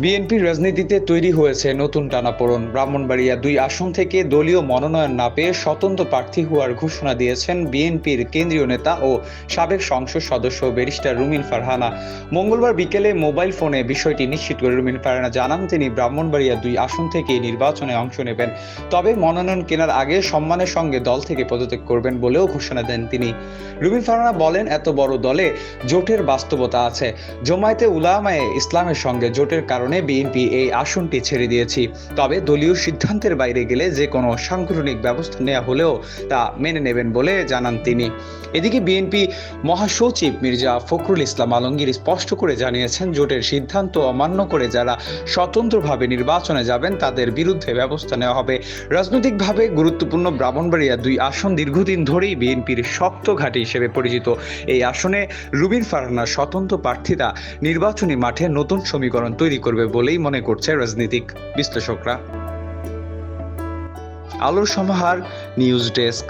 বিএনপির রাজনীতিতে তৈরি হয়েছে নতুন টানাপোড়েন। ব্রাহ্মণবাড়িয়া ২ আসন থেকে দলীয় মনোনয়ন না পেয়ে স্বতন্ত্র প্রার্থী হওয়ার ঘোষণা দিয়েছেন বিএনপির কেন্দ্রীয় নেতা ও সাবেক সংসদ সদস্য ব্যারিস্টার রুমিন ফারহানা। মঙ্গলবার বিকেলে মোবাইল ফোনে বিষয়টি নিশ্চিত করে রুমিন ফারহানা জানান, তিনি ব্রাহ্মণবাড়িয়া ২ আসন থেকে নির্বাচনে অংশ নেবেন, তবে মনোনয়ন কেনার আগে সম্মানের সঙ্গে দল থেকে পদত্যাগ করবেন বলেও ঘোষণা দেন তিনি। রুমিন ফারহানা বলেন, এত বড় দলে জোটের বাস্তবতা আছে। জামায়াতে উলামায়ে ইসলামের সঙ্গে জোটের কারণে বিএনপি এই আসনটি ছেড়ে দিয়েছি, তবে দলীয় সিদ্ধান্তের বাইরে গেলে যে কোনো সাংগঠনিক ব্যবস্থা নেওয়া হলেও তা মেনে নেবেন বলে জানান তিনি। এদিকে বিএনপি মহাসচিব মির্জা ফখরুল ইসলাম আলমগীর স্পষ্ট করে জানিয়েছেন, জোটের সিদ্ধান্ত অমান্য করে যারা স্বতন্ত্রভাবে নির্বাচনে যাবেন তাদের বিরুদ্ধে ব্যবস্থা নেওয়া হবে। রাজনৈতিকভাবে গুরুত্বপূর্ণ ব্রাহ্মণবাড়িয়া ২ আসন দীর্ঘদিন ধরেই বিএনপির শক্ত ঘাঁটি হিসেবে পরিচিত। এই আসনে রুমিন ফারহানার স্বতন্ত্র প্রার্থিতা নির্বাচনী মাঠে নতুন সমীকরণ তৈরি করবে বলেই মনে করছে রাজনৈতিক বিশ্লেষকরা। আলোর সমাহার, নিউজ ডেস্ক।